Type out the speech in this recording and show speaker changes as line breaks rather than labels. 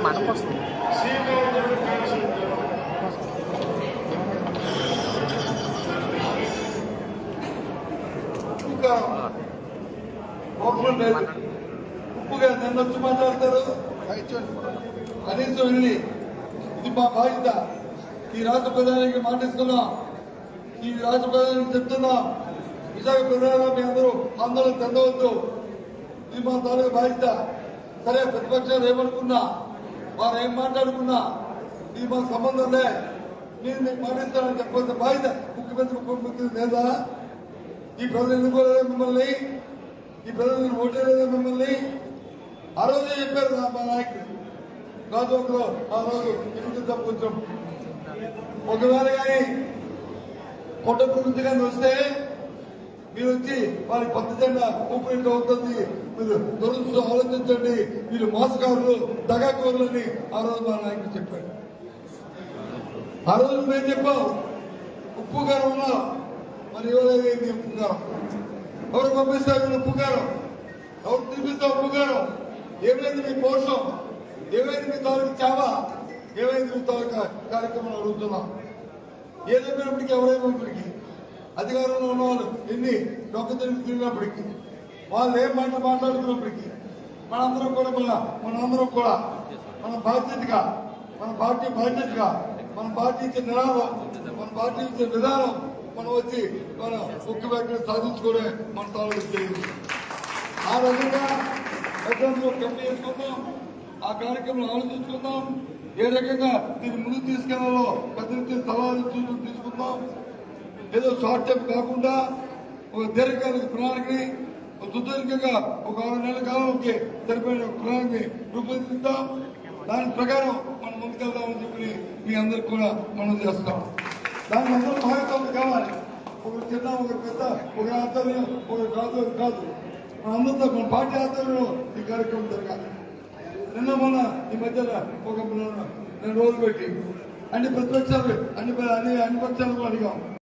మనకు వస్తుంది
ఉప్పుగా నన్ను వచ్చి మాట్లాడతారు కనీసం వెళ్ళి ఇది మా బాధ్యత. ఈ రాష్ట్ర ప్రధానికి మాటిస్తున్నాం, ఈ రాష్ట్ర ప్రధానికి చెప్తున్నాం, విశాఖ ప్రధాన మీ అందరూ ఆందోళన చెందవద్దు, ఇది మా తాలూకు బాధ్యత. సరే ప్రతిపక్షాలు ఏమనుకున్నా, వారు ఏం మాట్లాడుకున్నా ఇది మాకు సంబంధం లే, నేను మీకు మాటిస్తానని చెప్పాల్సిన బాధ్యత ముఖ్యమంత్రి ఉప ముఖ్యమంత్రి లేదా? ఈ ప్రజలు ఎన్నుకోలేదా మిమ్మల్ని? ఈ ప్రజలు ఓట్లేదా మిమ్మల్ని? ఆ రోజే చెప్పారు మా నాయకుడు రాజోకులో, ఆ రోజు ఇప్పుడు కొంచెం ఒకవేళ కానీ కొట్ట గురించి కానీ వస్తే మీరు వచ్చి వారి కొత్త జెండా ఊపిరిగా అవుతుంది, మీరు దురదృష్టం ఆలోచించండి, మీరు మోసగారులు దగాకోరులని ఆ రోజు మా నాయకుడు చెప్పాడు. ఆ రోజు మేము చెప్పాం ఉప్పు కారం ఉన్నా మరి ఇవ్వలేదు ఉప్పు కారం, ఎవరు పంపిస్తారు ఉప్పు కారం, ఎవరు తినిపిస్తాం ఉప్పు కారం? ఏమైంది మీ పోషం, ఏమైంది మీ తాలూకు చావా, ఏమైంది మీ తాలూకా కార్యక్రమాలు అడుగుతున్నాం. ఏదైనప్పటికీ ఎవరైనప్పటికీ అధికారంలో ఉన్నవాళ్ళు ఎన్ని డొక్క తిరిగినప్పటికీ వాళ్ళు ఏం మాట్లాడుతున్నప్పటికీ మనందరం కూడా మన బాధ్యతగా, మన పార్టీ బాధ్యతగా, మన పార్టీ ఇచ్చే నినాదం, మన పార్టీ ఇచ్చే విధానం మనం వచ్చి మన ముఖ్య వ్యాఖ్యలు సాధించుకోవడం మన తాలూకు చేయాలి. ఆ రకంగా ప్రజల్లో కమిటీ వేసుకుందాం, ఆ కార్యక్రమం ఆలోచించుకుందాం, ఏ రకంగా దీన్ని ముందుకు తీసుకెళ్లాలో పెద్ద సలహాలు తీసుకుందాం. ఏదో షార్ట్ టైం కాకుండా ఒక దీర్ఘకాలిక ప్రణాళికని సుదీర్ఘంగా ఒక 6 నెలల కాలంకి సరిపోయిన ప్రణాళికని రూపొందిద్దాం. దాని ప్రకారం మనం ముందుకెళ్దామని చెప్పి మీ అందరికి కూడా మనం చేస్తాం. దానికి అందరూ భాగస్వామ్యం కావాలి. ఒకరు చిన్న, ఒకరు పెద్ద, ఒకరి ఆధ్వర్యం, ఒకరు కాదు మనందరితో మన పార్టీ ఆధ్వర్యంలో ఈ కార్యక్రమం జరగాలి. నిన్న మొన్న ఈ మధ్యలో ఒక 2 రోజులు పెట్టి అన్ని ప్రతిపక్షాలు అన్ని పక్షాలను అడిగాం.